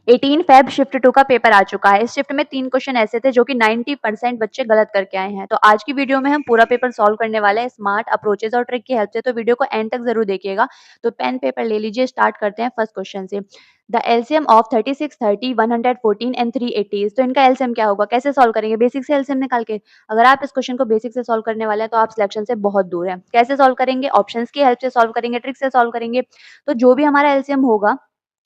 18 Feb shift 2 का paper आ चुका है। इस शिफ्ट में 3 क्वेश्चन ऐसे थे जो कि 90% बच्चे गलत करके आए हैं। तो आज की वीडियो में हम पूरा पेपर सॉल्व करने वाले हैं स्मार्ट अप्रोचेस और ट्रिक की हेल्प से। तो वीडियो को एंड तक जरूर देखिएगा। तो पेन पेपर ले लीजिए, स्टार्ट करते हैं फर्स्ट क्वेश्चन से। The LCM of 36, 30, 114 and 380। तो इनका एलसीएम क्या होगा, कैसे सॉल्व करेंगे, बेसिक से एलसीएम निकाल के। अगर आप इस क्वेश्चन को बेसिक से सॉल्व करने वाले हैं तो आप सिलेक्शन से बहुत दूर हैं। कैसे सॉल्व करेंगे, ऑप्शंस की हेल्प से सॉल्व करेंगे, ट्रिक से सॉल्व करेंगे। तो जो भी हमारा एलसीएम होगा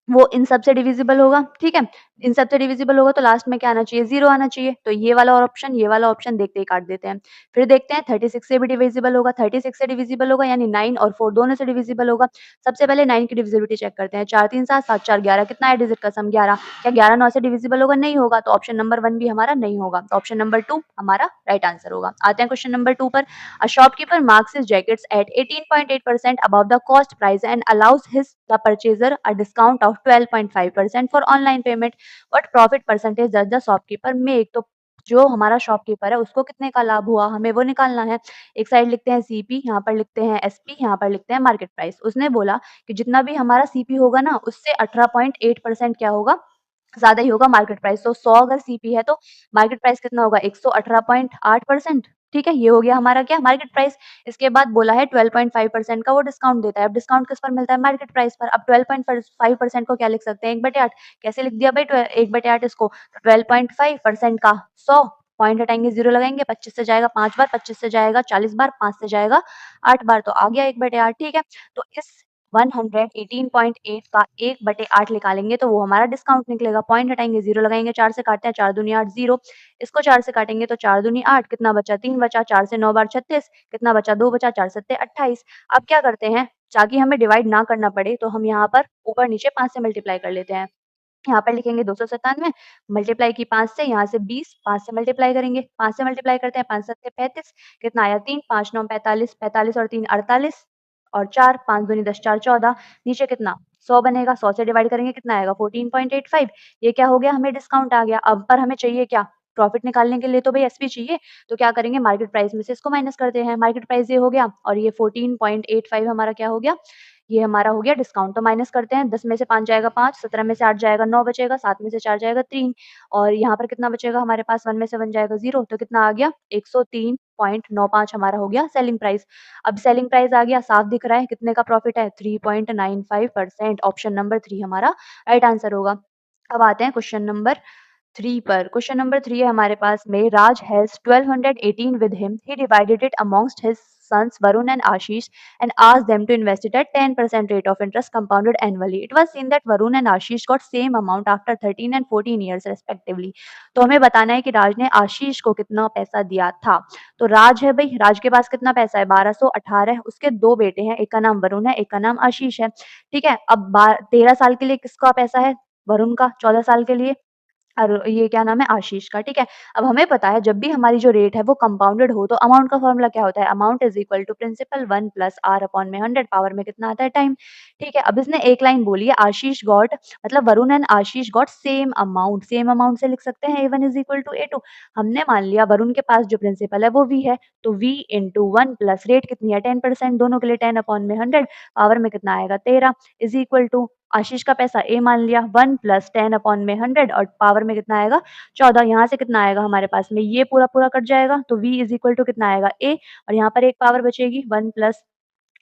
वो इन सब से डिविजिबल होगा, ठीक है? इन सब से डिविजिबल होगा तो लास्ट में क्या आना चाहिए, 0 आना चाहिए। तो ये वाला और ऑप्शन, ये वाला ऑप्शन देखते ही काट देते हैं। फिर देखते हैं 36 से भी डिविजिबल होगा, 36 से डिविजिबल होगा यानी 9 और 4 दोनों से डिविजिबल होगा। सबसे पहले 9 की डिविजिबिलिटी चेक करते हैं। 4 3 7 7 4 11 कितना है डिजिट का सम 11। क्या 11 9 से डिविजिबल होगा? नहीं होगा। तो ऑप्शन नंबर 1 भी हमारा नहीं होगा। तो ऑप्शन नंबर 2 हमारा राइट आंसर होगा। आते हैं क्वेश्चन नंबर 2 पर। A shopkeeper marks his jackets at 18.8% above the cost price and allows the purchaser a discount of 12.5% for online payment. What profit percentage does the shopkeeper make? तो जो हमारा shopkeeper है उसको कितने का लाभ हुआ, हमें वो निकालना है। एक साइड लिखते हैं सीपी, यहाँ पर लिखते हैं एसपी, यहाँ पर लिखते हैं मार्केट प्राइस। उसने बोला कि जितना भी हमारा सीपी होगा ना उससे 18.8% क्या होगा, ज़्यादा ही होगा मार्केट प्राइस। तो 100 अगर सीपी है तो मार्केट प्राइस कितना होगा, 118.8%। ठीक है, ये हो गया हमारा क्या, मार्केट प्राइस। इसके बाद बोला है 12.5% का वो डिस्काउंट देता है। अब डिस्काउंट किस पर मिलता है, मार्केट प्राइस पर। अब 12.5% को क्या लिख सकते हैं, 1/8। कैसे लिख दिया भाई 1/8 इसको, तो 12.5% का 100 पॉइंट हटाएंगे, 0 लगाएंगे, 25 से जाएगा 5 बार, 25 से जाएगा 40 बार, 5 से जाएगा 8 बार, तो आ गया 1/8। ठीक है, तो इस 118.8 का 1/8 निकालेंगे तो वो हमारा डिस्काउंट निकलेगा। पॉइंट हटाएंगे, 0 लगाएंगे, 4 से काटते हैं, 4 दूनी 8 0। इसको 4 से काटेंगे तो 4 दूनी 8, कितना बचा, 3 बचा। 4 से 9 बार 36, कितना बचा, 2 बचा। 4 सत्ते 28। अब क्या करते हैं, ताकि हमें डिवाइड ना करना पड़े तो हम यहाँ पर ऊपर नीचे 5 से मल्टीप्लाई कर लेते हैं। यहाँ पर लिखेंगे 297, मल्टीप्लाई की 5 से, यहाँ से 20, 5 से मल्टीप्लाई करेंगे, 5 से मल्टीप्लाई करते हैं, 5 सत्ते 35, कितना आया 3, 5 9 45, 45 और 3 48 और 4, 5 दूनी 10, 4 14, नीचे कितना 100 बनेगा, 100 से डिवाइड करेंगे कितना आएगा 14.85। ये क्या हो गया, हमें डिस्काउंट आ गया। अब पर हमें चाहिए क्या, प्रॉफिट निकालने के लिए तो भाई एसपी चाहिए। तो क्या करेंगे, मार्केट प्राइस में से इसको माइनस करते हैं। मार्केट प्राइस ये हो गया और ये 14.85 हमारा क्या हो गया, ये हमारा हो गया डिस्काउंट। तो माइनस करते हैं, 10 में से 5 जाएगा 5, 17 में से 8 जाएगा 9 बचेगा, 7 में से 4 जाएगा 3 और यहाँ पर कितना बचेगा हमारे पास, 1 में से 1 जाएगा 0, तो कितना आ गया 103.95 हमारा हो गया सेलिंग प्राइस। अब सेलिंग प्राइस आ गया, साफ दिख रहा है कितने का प्रॉफिट है, 3.95%। ऑप्शन नंबर 3 हमारा राइट आंसर होगा। अब आते हैं क्वेश्चन नंबर 3 पर। क्वेश्चन नंबर 3 है हमारे पास में, Raj has 1218 with him. He divided it amongst his sons Varun and Ashish and asked them to invest it at 10% rate of interest compounded annually. It was seen that Varun and Ashish got same amount after 13 and 14 years respectively. तो हमें बताना है कि राज ने आशीष को कितना पैसा दिया था। तो राज है भाई, राज के पास कितना पैसा है, 1218 है। उसके दो बेटे हैं, एक का नाम वरुण है, एक का नाम आशीष है। ठीक है, अब 13 साल के लिए किसका पैसा है, वरुण का, 14 साल के लिए और ये क्या नाम है, आशीष का। ठीक है, अब हमें पता है जब भी हमारी जो रेट है वो कंपाउंडेड हो तो अमाउंट का फॉर्मूला क्या होता है, amount is equal to principal 1 plus R upon में 100, पावर में कितना आता है, टाइम। ठीक है, अब इसने एक लाइन बोली है, आशीष गॉट, मतलब Varun and Ashish got same amount. Same amount से लिख सकते हैं A1 is equal to A2। हमने मान लिया वरुण के पास जो प्रिंसिपल है वो V है, तो V इंटू 1 प्लस रेट कितनी है 10%, दोनों के लिए 10 अपॉन में 100, पावर में कितना आएगा 13, इज इक्वल टू आशीष का पैसा A मान लिया 1 प्लस 10 अपॉन में 100 और पावर में कितना आएगा 14। यहाँ से कितना आएगा हमारे पास में, ये पूरा पूरा कट जाएगा तो V इज इक्वल टू कितना आएगा A, और यहाँ पर एक पावर बचेगी 1 प्लस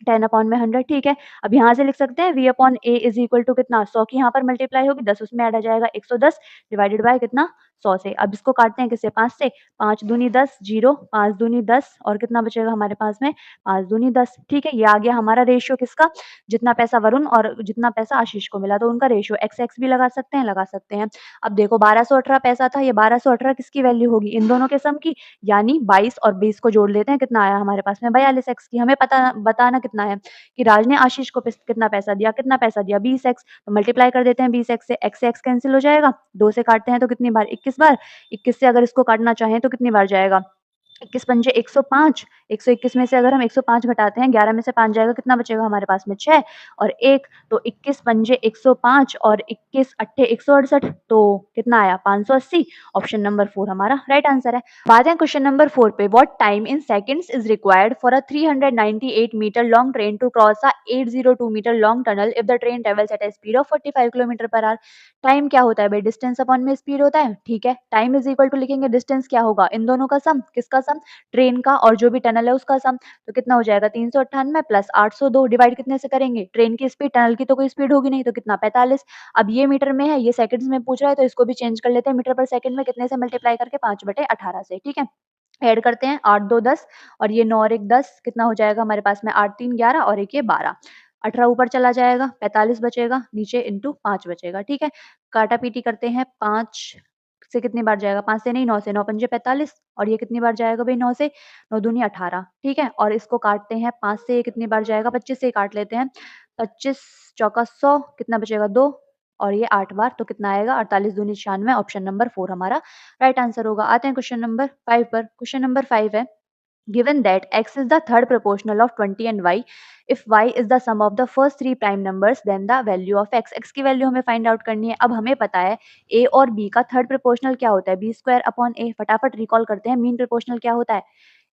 10 अपॉन में 100। ठीक है, अब यहाँ से लिख सकते हैं V upon A is equal to कितना, 100 की यहाँ पर मल्टीप्लाई होगी, 10 उसमें ऐड आ जाएगा 110 डिवाइडेड बाय कितना 100 से। अब इसको काटते हैं किससे, 5 से, 5 दूनी 10 0, 5 दूनी 10 और कितना बचेगा हमारे पास में 5 दूनी 10। ठीक है, ये आ गया हमारा रेशियो किसका, जितना पैसा वरुण और जितना पैसा आशीष को मिला, तो उनका रेशियो एक्स एक्स भी लगा सकते हैं, लगा सकते हैं। अब देखो 1218 पैसा था, ये 1218 किसकी वैल्यू होगी, इन दोनों के सम की, यानी 22 और 20 को जोड़ लेते हैं, कितना आया हमारे पास में 42 एक्स की। हमें पता बताना कितना है कि राज ने आशीष को कितना पैसा दिया, कितना पैसा दिया 20 एक्स। तो मल्टीप्लाई कर देते हैं 20 एक्स से एक्स कैंसिल हो जाएगा, 2 से काटते हैं तो कितनी बार 21 बार, 21 से अगर इसको काटना चाहें तो कितनी बार जाएगा 21 पंजे 105, 121 में से अगर हम 105 घटाते हैं, 11 में से 5 जाएगा, कितना बचेगा हमारे पास में 6 और 1, तो 21 पंजे 105 और 21 अट्ठे 168, तो कितना आया 580। ऑप्शन नंबर 4 हमारा राइट आंसर है। बात है क्वेश्चन नंबर 4 पे, what time in seconds is required for a 398 metre long train to cross a 802 metre long tunnel if the train travels at a speed of 45 kilometre per hour. Time क्या होता है भाई, distance upon में speed होता है, ठीक है। Time is equal to लिखेंगे, डिस्टेंस क्या होगा, इन दोनों का सम, किसका सम, ट्रेन का और जो भी टनल है उसका सम, तो कितना हो जाएगा 398 प्लस 802 डिवाइड कितने से करेंगे, ट्रेन की स्पीड, टनल की तो कोई स्पीड होगी नहीं, तो कितना 45। अब ये मीटर में है, ये सेकंड्स में पूछ रहा है, तो इसको भी चेंज कर लेते हैं मीटर पर सेकंड में, कितने से मल्टीप्लाई करके 5/18 से, ठीक है। ऐड करते हैं 8 2 10 और ये 9 और 1 10, कितना हो जाएगा हमारे पास में 8 3 11 और एक ये 12, 18 ऊपर चला जाएगा, 45 बचेगा, नीचे इंटू 5 बचेगा, ठीक है। काटा-पीटी करते हैं, 5 से कितनी बार जाएगा, 5 से नहीं, 9 से, 9 पंजे 45 और ये कितनी बार जाएगा भई 9 से, 9 दूनी 18, ठीक है। और इसको काटते हैं, 5 से ये कितनी बार जाएगा, 25 से ही काट लेते हैं, 25 चौका 100, कितना बचेगा 2 और ये 8 बार, तो कितना आएगा 48 दूनी 96, ऑप्शन नंबर 4 हमारा राइट आंसर होगा। आते हैं क्वेश्चन नंबर 5 पर। क्वेश्चन नंबर 5 है, given that x is the third proportional of 20 and y, if y is the sum of the first three prime numbers, then the value of x, x की value हमें find out करनी है। अब हमें पता है a और b का थर्ड प्रोपोर्शनल क्या होता है, बी स्क्वायर अपॉन ए। फटाफट रिकॉल करते हैं, मीन प्रोपोर्शनल क्या होता है,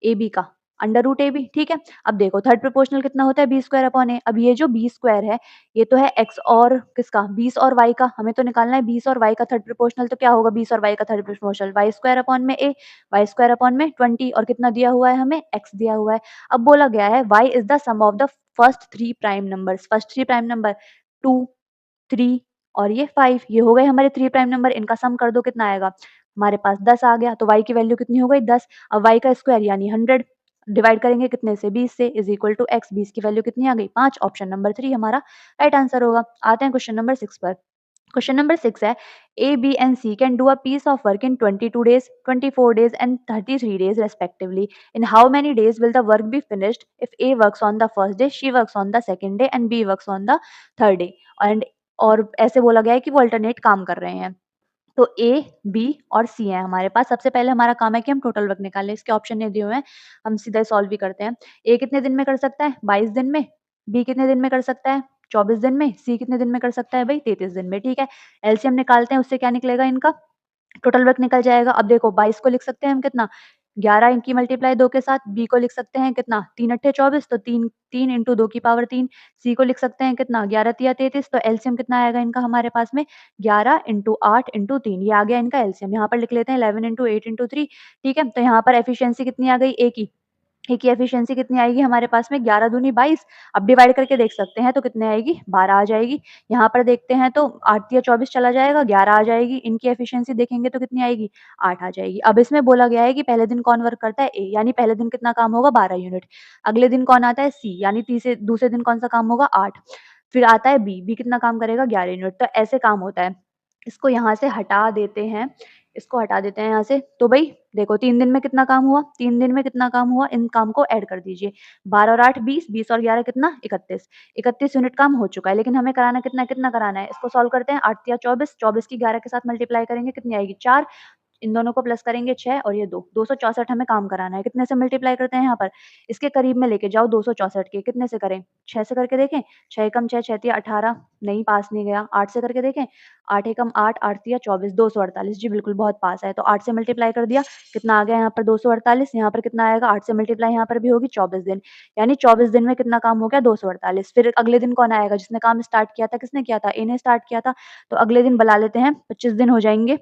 ए बी का अंडर रूट ए बी, ठीक है। अब देखो थर्ड प्रोपोर्शनल कितना होता है, बी स्क्वायर अपॉन ए। अब ये जो बी स्क्वायर है, ये तो है एक्स और किसका, 20 और वाई का, हमें तो निकालना है 20 और वाई का थर्ड प्रोपोर्शनल, तो क्या होगा 20 और वाई का third proportional, Y square upon में ए, वाई स्क्वायर अपॉन में 20 और कितना दिया हुआ है हमें, एक्स दिया हुआ है। अब बोला गया है Y is the sum of the first three prime numbers, first three prime number 2 3 और ये 5, ये हो गए हमारे थ्री प्राइम नंबर, इनका सम कर दो, कितना आएगा हमारे पास 10 आ गया, तो y की वैल्यू कितनी हो गई 10। अब y का स्क्वायर यानी 100 डिवाइड करेंगे कितने से, 20 से, इज इक्वल टू x, 20 की वैल्यू कितनी आ गई 5, ऑप्शन नंबर 3 हमारा राइट आंसर होगा। आते हैं क्वेश्चन नंबर 6 पर। क्वेश्चन नंबर 6 है, A, B and C can do a piece of work in 22 days, 24 days and 33 days respectively. In how many days will the work be finished if A works on the first day, she works on the second day and B works on the third day? And और ऐसे बोला गया है कि वो alternate काम कर रहे हैं। तो ए, बी और सी है हमारे पास। सबसे पहले हमारा काम है कि हम टोटल वर्क निकालें। इसके ऑप्शन नहीं दिए हुए हैं, हम सीधा ही सॉल्व भी करते हैं। ए कितने दिन में कर सकता है, 22 दिन में। बी कितने दिन में कर सकता है, 24 दिन में। सी कितने दिन में कर सकता है भाई, 33 दिन में, ठीक है। एलसीएम निकालते हैं, उससे क्या निकलेगा इनका, टोटल वर्क निकल जाएगा। अब देखो 22 को लिख सकते हैं हम कितना, 11 इनकी मल्टीप्लाई 2 के साथ। बी को लिख सकते हैं कितना, 3 अट्ठे 24, तो 3 3 इंटू 2 की पावर 3। सी को लिख सकते हैं कितना, 11 तिया 33, तो एलसीएम कितना आएगा इनका हमारे पास में, 11 इंटू 8 इंटू 3, ये आ गया इनका एलसीएम। यहाँ पर लिख लेते हैं 11 इंटू 8 इंटू 3, ठीक है। तो यहाँ पर एफिशिएंसी कितनी आ गई ए की, ए की एफिशिएंसी कितनी आएगी हमारे पास में, 11 दूनी 22। अब डिवाइड करके देख सकते हैं तो कितने आएगी, 12 आ जाएगी। यहाँ पर देखते हैं तो 8 तिया 24 चला जाएगा, 11 आ जाएगी। इनकी एफिशिएंसी देखेंगे तो कितनी आएगी, 8 आ जाएगी। अब इसमें बोला गया है कि पहले दिन कौन वर्क करता है, ए, यानी पहले दिन कितना काम होगा 12 यूनिट। अगले दिन कौन आता है, सी, यानी तीसरे दूसरे दिन कौन सा काम होगा 8। फिर आता है बी, बी कितना काम करेगा 11 यूनिट। तो ऐसे काम होता है। इसको यहाँ से हटा देते हैं, इसको हटा देते हैं यहाँ से। तो भाई देखो 3 दिन में कितना काम हुआ, 3 दिन में कितना काम हुआ, इन काम को ऐड कर दीजिए। 12 और 8 20, 20 और 11 कितना 31, 31 यूनिट काम हो चुका है। लेकिन हमें कराना कितना, कितना कराना है, इसको सॉल्व करते हैं। 8 तिया 24, 24 की 11 के साथ मल्टीप्लाई करेंगे, कितनी आएगी 4। इन दोनों को प्लस करेंगे 6 और ये 2, 264 हमें काम कराना है। कितने से मल्टीप्लाई करते हैं यहाँ पर, इसके करीब में लेके जाओ 264 के, कितने से करें, 6 से करके देखें। 6 एकम 6, 6 तिया 18, नहीं पास नहीं गया। 8 से करके देखें, 8 एकम 8, 8 तिया 24, 248, जी बिल्कुल बहुत पास है। तो 8 से मल्टीप्लाई कर दिया, कितना आ गया यहाँ पर 248, यहाँ पर कितना आएगा, 8 से मल्टीप्लाई यहाँ पर भी होगी 24 दिन, यानी 24 दिन में कितना काम हो गया 248। फिर अगले दिन कौन आएगा, जिसने काम स्टार्ट किया था, किसने किया था, ए ने स्टार्ट किया था। तो अगले दिन बुला लेते हैं, 25 दिन हो जाएंगे।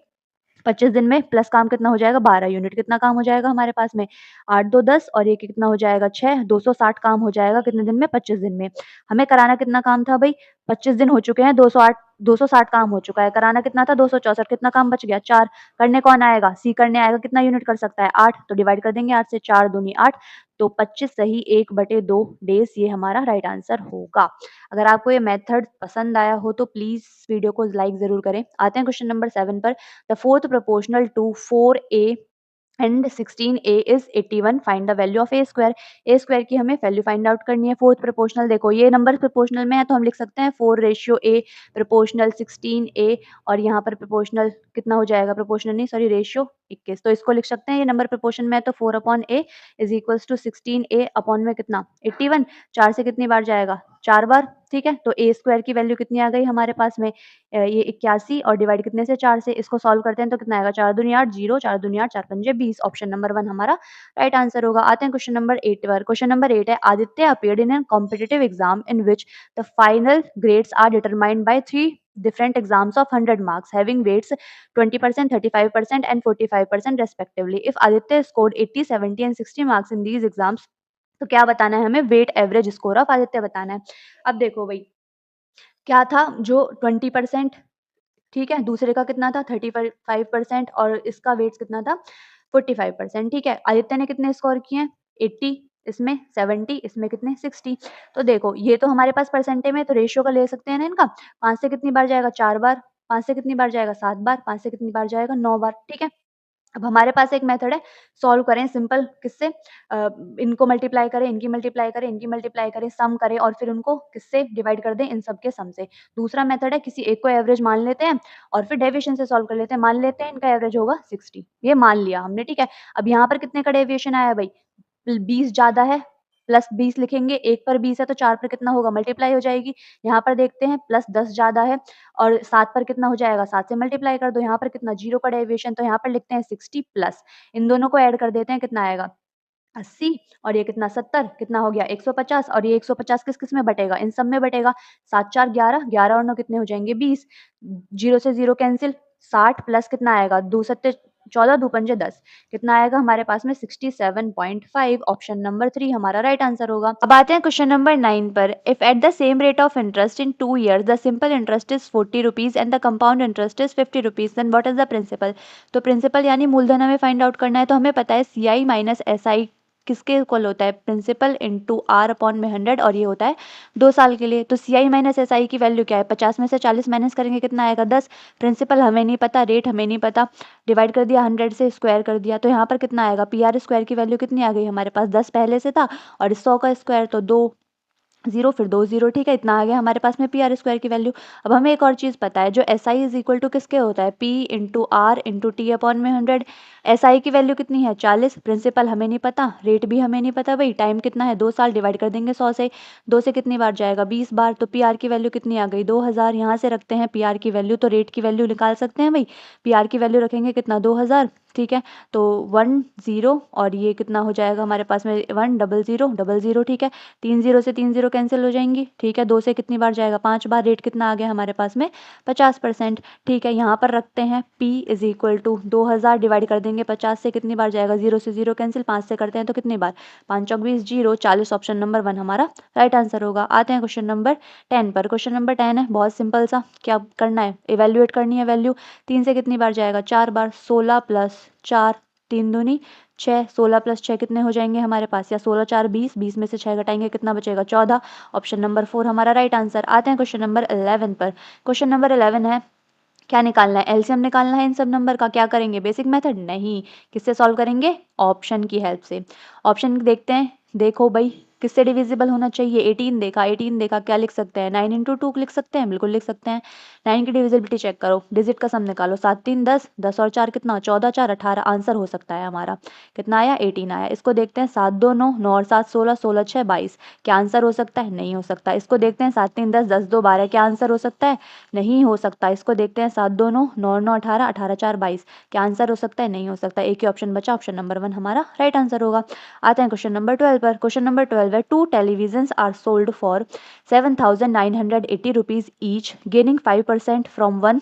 25 दिन में प्लस काम कितना हो जाएगा 12 यूनिट, कितना काम हो जाएगा हमारे पास में 8 2 10 और ये कितना हो जाएगा 6, 260 काम हो जाएगा कितने दिन में, 25 दिन में। हमें कराना कितना काम था भाई, 25 दिन हो चुके हैं, 260 काम हो चुका है। कराना कितना था 264, कितना काम बच गया 4। करने कौन आएगा, सी करने आएगा। कितना यूनिट कर सकता है 8, तो डिवाइड कर देंगे 8 से, 4 दूनी 8, तो 25 सही 1/2 डेज, ये हमारा राइट आंसर होगा। अगर आपको ये मेथड पसंद आया हो तो प्लीज वीडियो को लाइक जरूर करें। आते हैं क्वेश्चन नंबर 7 पर। The fourth proportional to 4a and 16a is 81. Find the value of a square. a square की हमें वैल्यू फाइंड आउट करनी है। फोर्थ प्रोपोर्शनल देखो ये नंबर प्रोपोर्शनल में है तो हम लिख सकते हैं 4:a प्रोपोर्शनल 16a और यहाँ पर प्रोपोर्शनल कितना हो जाएगा, प्रोपोर्शनल नहीं सॉरी रेशियो 21। तो इसको लिख सकते हैं, ये नंबर प्रोपोर्शन में है तो 4/a is equals to 16a upon में कितना 81। 4 से कितनी बार जाएगा 4 बार, ठीक है। तो a स्क्वायर की वैल्यू कितनी आ गई हमारे पास में, ये 81 और डिवाइड कितने से 4 से, इसको सॉल्व करते हैं तो कितना आएगा 4 दूनी 8 0, 4 दूनी 8 4 पंजे 20। ऑप्शन नंबर 1 हमारा राइट आंसर होगा। आते हैं क्वेश्चन नंबर 8 पर। क्वेश्चन नंबर 8 है, Aditya appeared in an competitive exam in which the final grades are determined by 3 different exams of 100 marks having weights 20%, 35% and 45% respectively. If Aditya scored 80, 70 and 60 marks in these exams, तो क्या बताना है हमें, weight average score of Aditya बताना है। अब देखो भाई, क्या था जो 20%, ठीक है, दूसरे का कितना था 35% और इसका वेट्स कितना था 45%, ठीक है। आदित्य ने कितने स्कोर किए हैं 80, इसमें 70, इसमें कितने 60। तो देखो ये तो हमारे पास परसेंटेज में, तो रेशियो का ले सकते हैं ना इनका। 5 से कितनी बार जाएगा 4 बार, 5 से कितनी बार जाएगा 7 बार, 5 से कितनी बार जाएगा 9 बार, ठीक है। अब हमारे पास एक मेथड है, सॉल्व करें सिंपल, किससे इनको मल्टीप्लाई करें, इनकी मल्टीप्लाई करें, इनकी मल्टीप्लाई करें, सम करें और फिर उनको किससे डिवाइड कर दें, इन सब के सम से। दूसरा मेथड है, किसी एक को एवरेज मान लेते हैं और फिर डेविएशन से सॉल्व कर लेते हैं। मान लेते हैं इनका एवरेज होगा 60, ये मान लिया हमने, ठीक है। अब यहाँ पर कितने का डेविएशन आया भाई, 20 ज़्यादा है, प्लस 20 लिखेंगे, 1 पर 20 है तो 4 पर कितना होगा मल्टीप्लाई हो जाएगी। यहाँ पर देखते हैं प्लस 10 ज़्यादा है और 7 पर कितना हो जाएगा, 7 से मल्टीप्लाई कर दो। यहाँ पर कितना 0 का डेविएशन, तो यहाँ पर लिखते हैं 60 प्लस, इन दोनों को ऐड कर देते हैं, कितना आएगा 80 और ये कितना 70, कितना हो गया 150 और ये 150 किस-किस में बटेगा, इन सब में बटेगा। 7 4 11, 11 और 9 कितने हो जाएंगे 20, 0 से 0 कैंसिल, 60 प्लस कितना आएगा 2 सत्ते 14, 2 पंजे 10, कितना आएगा हमारे पास में 67.5। ऑप्शन नंबर 3 हमारा राइट आंसर होगा। अब आते हैं क्वेश्चन नंबर 9 पर। If at the same rate of interest in 2 years the simple interest is 40 rupees and the compound interest is 50 rupees, then what is the principal. तो principal यानी मूलधन हमें फाइंड आउट करना है, तो हमें पता है CI माइनस SI किसके इक्वल होता है, प्रिंसिपल इंटू R अपॉन में 100, और ये होता है 2 साल के लिए। तो CI माइनस SI की वैल्यू क्या है, 50 में से 40 माइनस करेंगे कितना आएगा 10, प्रिंसिपल हमें नहीं पता, रेट हमें नहीं पता, डिवाइड कर दिया 100 से, स्क्वायर कर दिया, तो यहाँ पर कितना आएगा, PR स्क्वायर की वैल्यू कितनी आ गई हमारे पास, 10 पहले से था और 100 का स्क्वायर तो 2 0 फिर 2 0, ठीक है, इतना आ गया हमारे पास में PR स्क्वायर की वैल्यू। अब हमें एक और चीज़ पता है, जो SI इज इक्वल टू किसके होता है, P into R into T upon में 100। SI की वैल्यू कितनी है 40, प्रिंसिपल हमें नहीं पता, रेट भी हमें नहीं पता भाई, टाइम कितना है 2 साल, डिवाइड कर देंगे 100 से, 2 से कितनी बार जाएगा 20 बार, तो PR की वैल्यू कितनी आ गई 2000। यहाँ से रखते हैं PR की वैल्यू, तो रेट की वैल्यू निकाल सकते हैं भाई, PR की वैल्यू रखेंगे कितना 2000, ठीक है। तो 1 0 और ये कितना हो जाएगा हमारे पास में 1 0 0 0 0, ठीक है। 3 0 से 3 0 कैंसिल हो जाएंगी, ठीक है। 2 से कितनी बार जाएगा 5 बार, रेट कितना आ गया हमारे पास में 50%, ठीक है। यहाँ पर रखते हैं P is equal to 2000 divide कर देंगे 50 से, कितनी बार जाएगा 0 से 0 कैंसिल, 5 से करते हैं तो कितनी बार 5 चौक 20 0 40। ऑप्शन नंबर 1 हमारा राइट आंसर होगा। आते हैं क्वेश्चन नंबर 10 पर। क्वेश्चन नंबर 10 है बहुत सिंपल सा, क्या करना है इवेल्युएट करनी है वैल्यू। 3 से कितनी बार जाएगा 4 बार, 16 प्लस 4 3 दूनी 6, 16 प्लस 6 कितने हो जाएंगे हमारे पास, या 16 4 20, 20 में से 6 घटाएंगे कितना बचेगा 14। ऑप्शन नंबर 4 हमारा राइट आंसर। आते हैं क्वेश्चन नंबर 11 पर। क्वेश्चन नंबर 11 है, क्या निकालना है, एलसीएम निकालना है इन सब नंबर का। क्या करेंगे बेसिक मेथड, नहीं, किससे सॉल्व करेंगे, ऑप्शन की हेल्प से। ऑप्शन देखते हैं, देखो भाई किससे डिविजिबल होना चाहिए, 18 देखा, 18 देखा, क्या लिख सकते हैं 9 इंटू 2 लिख सकते हैं, बिल्कुल लिख सकते हैं। 9 की डिविजिबिलिटी चेक करो, डिजिट का सम निकालो, 7 3 10, 10 और 4 कितना 14 4 18, आंसर हो सकता है हमारा कितना आया 18 आया। इसको देखते हैं 7 2 9, 9 और 7 16, 16 6 22, क्या आंसर हो सकता है, नहीं हो सकता। इसको देखते हैं 7 3 10, 10 2 12, क्या आंसर हो सकता है, नहीं हो सकता। इसको देखते हैं 7 2 9, 9 9 18, 18 4 22, क्या आंसर हो सकता है, नहीं हो सकता। एक ही ऑप्शन बचा, ऑप्शन नंबर 1 हमारा राइट आंसर होगा। आते हैं क्वेश्चन नंबर 12 पर। क्वेश्चन नंबर 12 है, 2 televisions are sold for 7,980 rupees each, gaining 5% from one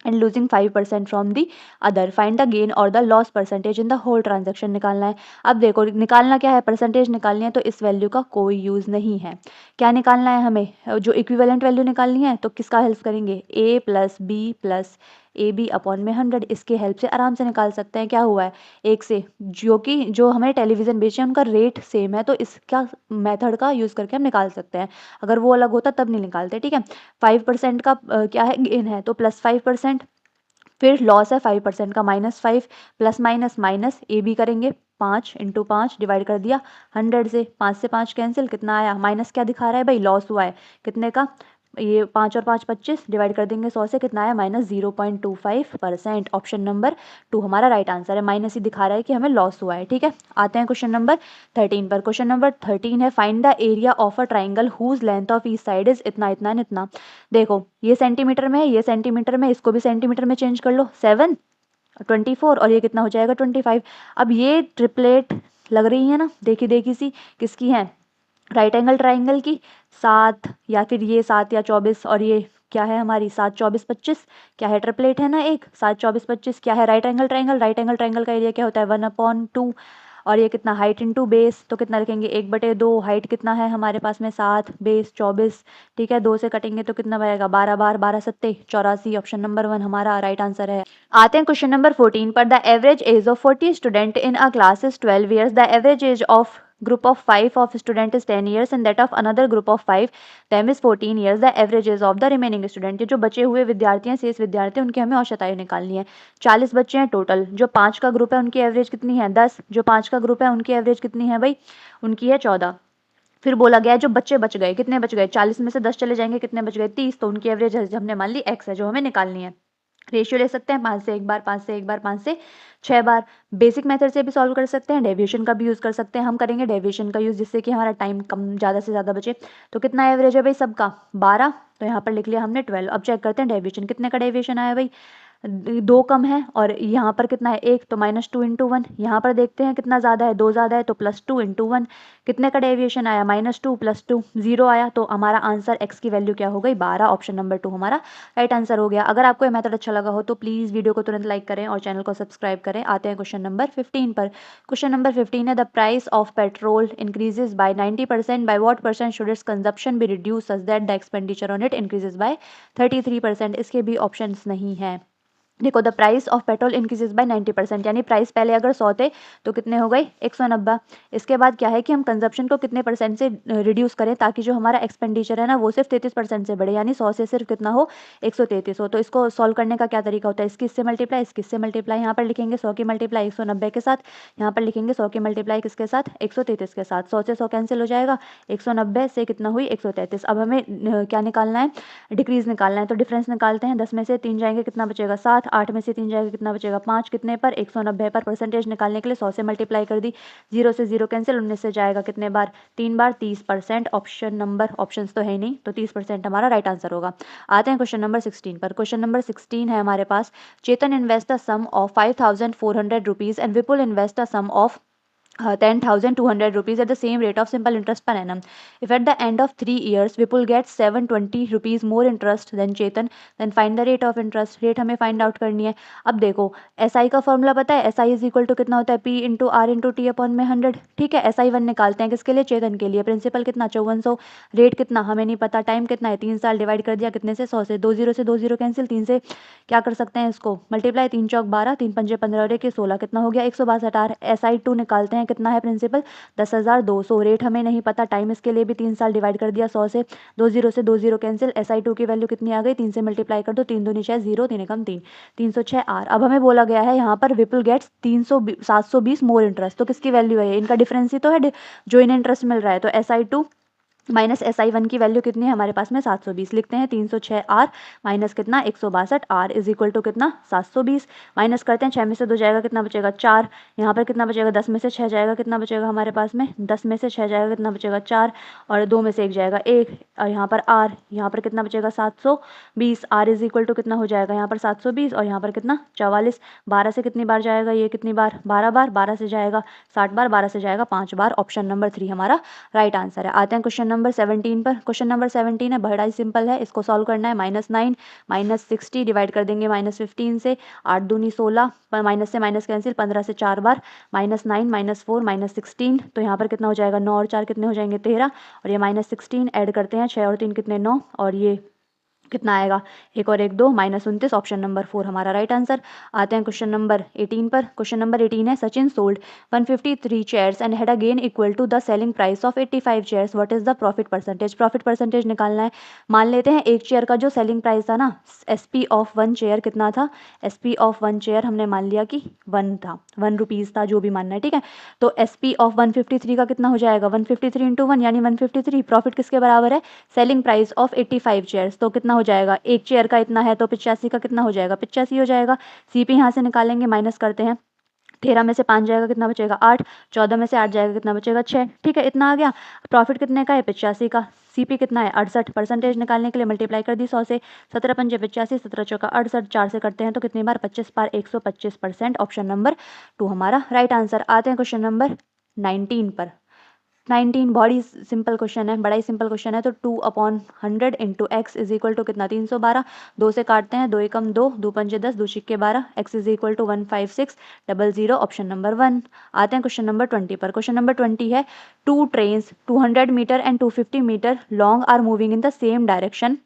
and losing 5% from the other. Find the gain or the loss percentage in the whole transaction निकालना है। अब देखो निकालना क्या है, परसेंटेज निकालनी है, तो इस वैल्यू का कोई यूज़ नहीं है। क्या निकालना है हमें, जो इक्विवेलेंट वैल्यू निकालनी है, तो किसका हेल्प करेंगे, A plus B plus AB upon में 100, इसके हेल्प से आराम से निकाल सकते हैं। क्या हुआ है एक से, जो कि जो हमें टेलीविज़न बेचे उनका रेट सेम है, तो इसका मेथड का यूज़ करके हम निकाल सकते हैं। अगर वो अलग होता तब नहीं निकालते, ठीक है। 5% का क्या है गेन है, तो प्लस 5%, फिर लॉस है 5% का -5, plus minus minus, A B करेंगे 5 इंटू 5 डिवाइड कर दिया 100 से, 5 से 5 कैंसिल, कितना आया माइनस, क्या दिखा रहा है भाई लॉस हुआ है कितने का ये 5 और 5 25 डिवाइड कर देंगे 100 से, कितना आया -0.25%। ऑप्शन नंबर 2 हमारा राइट आंसर है। माइनस ही दिखा रहा है कि हमें लॉस हुआ है। ठीक है, आते हैं क्वेश्चन नंबर 13 पर। क्वेश्चन नंबर 13 है, find the area of a triangle whose length of each side is इतना इतना एंड इतना। देखो ये सेंटीमीटर में है, ये सेंटीमीटर में, इसको भी सेंटीमीटर में चेंज कर लो। 7 24 और ये कितना हो जाएगा 25। अब ये ट्रिपलेट लग रही है ना, देखी देखी सी, किसकी है, राइट एंगल ट्राइंगल की। 7 या फिर ये 7 या 24 और ये क्या है हमारी 7 24 25, क्या है ट्रिपलेट है ना एक, 7 24 25 क्या है right angle triangle. Right angle triangle का एरिया क्या होता है 1/2 और ये कितना हाइट इंटू बेस, तो कितना लिखेंगे 1/2। हाइट कितना है हमारे पास में 7, बेस 24। ठीक है, 2 से कटेंगे तो कितना बनेगा 12 बार 12 सत्ते 84। ऑप्शन नंबर 1 हमारा राइट आंसर है। आते हैं क्वेश्चन नंबर 14 पर। The average age of 40 student in a class is 12 years. The average age of group of 5 of student is 10 years and that of another group of 5 them is 14 years. The average age of the remaining student, ये जो बचे हुए विद्यार्थी हैं, शेष विद्यार्थी, उनकी हमें औसत आयु निकालनी है। 40 बच्चे हैं टोटल। जो 5 का ग्रुप है उनकी एवरेज कितनी है 10। जो 5 का ग्रुप है उनकी एवरेज कितनी है भाई, उनकी है 14। फिर बोला गया है जो बच्चे बच गए, कितने बच गए 40 में से 10 चले जाएंगे, कितने बच गए 30, तो उनकी एवरेज हमने मान ली x है जो हमें निकालनी है। रेशियो ले सकते हैं 5 से 1 बार, 5 से 1 बार, 5 से 6 बार। बेसिक मेथड से भी सॉल्व कर सकते हैं, डेविएशन का भी यूज़ कर सकते हैं। हम करेंगे डेविएशन का यूज़ जिससे कि हमारा टाइम कम ज़्यादा से ज़्यादा बचे। तो कितना एवरेज है भाई सबका 12, तो यहाँ पर लिख लिया हमने 12। अब चेक करते हैं डेविएशन, कितने का डेविएशन आया भाई, 2 कम है और यहाँ पर कितना है 1, तो -2 × 1। यहाँ पर देखते हैं कितना ज़्यादा है, 2 ज़्यादा है तो +2 × 1। कितने का डेविएशन आया -2 + 2 0 आया, तो हमारा आंसर x की वैल्यू क्या हो गई 12। ऑप्शन नंबर 2 हमारा राइट आंसर हो गया। अगर आपको ये मेथड अच्छा लगा हो तो प्लीज़ वीडियो को तुरंत लाइक करें और चैनल को सब्सक्राइब करें। आते हैं क्वेश्चन नंबर 15 पर। क्वेश्चन नंबर 15 है, the price of petrol increases by 90%, by what percent should it's consumption be reduce such that the expenditure on it increases by 33%। इसके भी ऑप्शंस नहीं है। देखो the price of petrol increases by 90%, यानी price पहले अगर 100 थे तो कितने हो गए 190। इसके बाद क्या है कि हम कंजप्शन को कितने परसेंट से रिड्यूस करें ताकि जो हमारा एक्सपेंडिचर है ना वो सिर्फ 33% से बढ़े, यानी 100 से सिर्फ कितना हो 133 हो। तो इसको सॉल्व करने का क्या तरीका होता है, इसकी इससे मल्टीप्लाई, इसकी इससे मल्टीप्लाई। यहाँ पर लिखेंगे 100 की मल्टीप्लाई 190 के साथ, यहाँ पर लिखेंगे 100 की मल्टीप्लाई किसके साथ 133 के साथ। 100 से 100 कैंसिल हो जाएगा, 190 से कितना हुई 133। अब हमें क्या निकालना है, डिक्रीज निकालना है। तो डिफरेंस निकालते हैं, 10 में से 3 जाएंगे कितना बचेगा 7, 8 में से 3 जाएगा कितना बचेगा 5, कितने पर 190 पर। परसेंटेज निकालने के लिए 100 से मल्टीप्लाई कर दी, 0 से 0 कैंसिल, 19 से जाएगा कितने बार 3 बार 30%। ऑप्शन नंबर, ऑप्शंस तो है ही नहीं, तो 30% हमारा राइट आंसर होगा। आते हैं क्वेश्चन नंबर 16 पर। क्वेश्चन नंबर 16 है हमारे पास, Chetan invest the sum of 5400 rupees and Vipul invest the sum of 10,200 rupees at the same rate of simple interest per annum. If at the end of 3 years Vipul gets 720 rupees more interest than Chetan, then find the rate of interest. Rate हमें find out करनी है। अब देखो SI का formula पता है, SI is equal to कितना होता है P into R into T upon में 100। ठीक है, SI1 निकालते हैं किसके लिए, चेतन के लिए। प्रिंसिपल कितना 5400, रेट कितना हमें नहीं पता, टाइम कितना है 3 साल, डिवाइड कर दिया कितने से 100 से, 2 0 से 2 0 कैंसिल, 3 से क्या कर सकते हैं इसको मल्टीप्लाई, 3 चौक 12, 3 पंजे 15 और 1 16, कितना हो गया 162 R। SI2 निकालते हैं, कितना है प्रिंसिपल 10,200। रेट हमें नहीं पता, टाइम इसके लिए भी 3 साल, डिवाइड कर दिया 100 से, 2 0 से 2 0 कैंसिल। SI2 की वैल्यू कितनी आ गई 3 से मल्टीप्लाई कर दो, 3 दूनी 6 0, 3 एकम 3, 306 R। अब हमें बोला गया है यहाँ पर विपुल गेट्स 720 मोर इंटरेस्ट, तो किसकी वैल्यू है, इनका डिफरेंस ही तो है जो इन्हें इंटरेस्ट मिल रहा है। तो SI2 माइनस SI1 की वैल्यू कितनी है हमारे पास में 720, लिखते हैं 306 R माइनस कितना 162 R इज इक्वल टू कितना 720। माइनस करते हैं, 6 में से 2 जाएगा कितना बचेगा 4, यहाँ पर कितना बचेगा 10 में से 6 जाएगा कितना बचेगा हमारे पास में 10 में से 6 जाएगा कितना बचेगा 4, और 2 में से 1 जाएगा 1, और यहाँ पर R, यहाँ पर कितना बचेगा 720। R इज इक्वल टू कितना हो जाएगा यहाँ पर 720 और यहाँ पर कितना 44। 12 से कितनी बार जाएगा ये, कितनी बार 12 बार, 12 से जाएगा 60 बार, 12 से जाएगा 5 बार। ऑप्शन नंबर 3 हमारा राइट आंसर है। आते हैं क्वेश्चन नंबर 17 पर। क्वेश्चन नंबर 17 है, बड़ा ही सिंपल है, इसको सॉल्व करना है। -9 -60 डिवाइड कर देंगे -15 से, 8 दूनी 16, माइनस से माइनस कैंसिल, 15 से 4 बार, -9 -4 -16, तो यहाँ पर कितना हो जाएगा 9 और 4 कितने हो जाएंगे 13, और ये -16 ऐड करते हैं 6 और 3 कितने 9, और ये कितना आएगा, 1 और 1 2 -29, ऑप्शन नंबर 4 हमारा राइट आंसर। आते हैं क्वेश्चन नंबर 18 पर। क्वेश्चन नंबर 18 है Sachin sold 153 chairs and had a gain equal to the selling price of 85 chairs, what is the profit percentage. Profit percentage निकालना है। मान लेते हैं एक चेयर का जो सेलिंग प्राइस था ना, एसपी ऑफ वन चेयर कितना था, एसपी ऑफ वन चेयर हमने मान लिया कि 1 था, 1 रुपीज़ था, जो भी मानना है, ठीक है। तो एसपी ऑफ 153 का कितना हो जाएगा, 153 इंटू 1 यानी 153। प्रॉफिट किसके बराबर है, सेलिंग प्राइस ऑफ 85 चेयर्स, तो कितना हो जाएगा, एक चेयर का इतना है तो 85 का कितना हो जाएगा, 85 हो जाएगा। सीपी यहाँ से निकालेंगे, माइनस करते हैं, 13 में से 5 जाएगा कितना बचेगा 8, 14 में से 8 जाएगा कितना बचेगा 6, ठीक है, इतना आ गया। प्रॉफिट कितने का है, 85 का। सीपी कितना है 68, परसेंटेज निकालने के लिए मल्टीप्लाई कर दी 100 से, 17 पंजे 85, 17 चौका 68, 4 से करते हैं तो कितनी बार 25 बार 125%, ऑप्शन नंबर 2 हमारा राइट आंसर। आते हैं क्वेश्चन नंबर 19 पर। 19 बहुत ही सिंपल क्वेश्चन है, बड़ा ही सिंपल क्वेश्चन है। तो 2/100 into X is equal to कितना 312, 2 से काटते हैं, 2 एकम 2, 2 पंजे 10, 2 छिक्के 12, X is equal to 15600, option number 1। आते हैं क्वेश्चन नंबर 20 पर। क्वेश्चन नंबर 20 है टू ट्रेन्स 200 मीटर and 250 metre long are moving in the same direction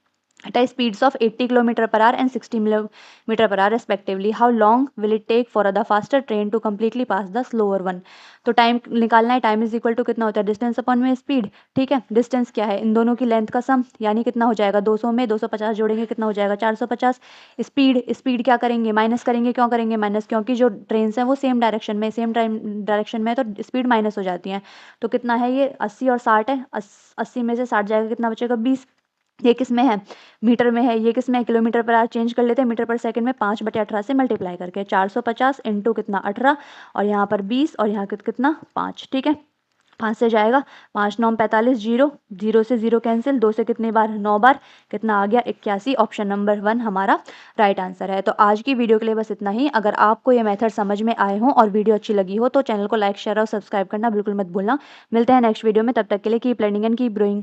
at a speeds of 80 km per hour and 60 km per hour respectively. How long will it take for the faster train to completely pass the slower one? तो time निकालना है, time is equal to कितना होता है, distance upon में speed, ठीक है। Distance क्या है, इन दोनों की लेंथ का सम, यानी कितना हो जाएगा 200 में 250 जोड़ेंगे कितना हो जाएगा 450। स्पीड, स्पीड क्या करेंगे, माइनस करेंगे, क्यों करेंगे माइनस, क्योंकि जो ट्रेन है वो सेम डायरेक्शन में, सेम डायरेक्शन में है तो स्पीड माइनस हो जाती है। तो कितना है ये 80 और 60 है, 80 में से 60 जाएगा कितना बचेगा 20। ये किस में है, मीटर में है, ये किस में है, किलोमीटर पर आवर, चेंज कर लेते हैं मीटर पर सेकंड में, 5/18 से मल्टीप्लाई करके 450 इंटू कितना 18 और यहाँ पर 20 और यहाँ कितना 5, ठीक है। 5 से जाएगा, 5 9 45, 0 0 से 0 कैंसिल, 2 से कितनी बार 9 बार, कितना आ गया 81, ऑप्शन नंबर 1 हमारा राइट आंसर है। तो आज की वीडियो के लिए बस इतना ही। अगर आपको ये मेथड समझ में आए हो और वीडियो अच्छी लगी हो तो चैनल को लाइक शेयर और सब्सक्राइब करना बिल्कुल मत भूलना। मिलते हैं नेक्स्ट वीडियो में, तब तक के लिए keep learning and keep growing.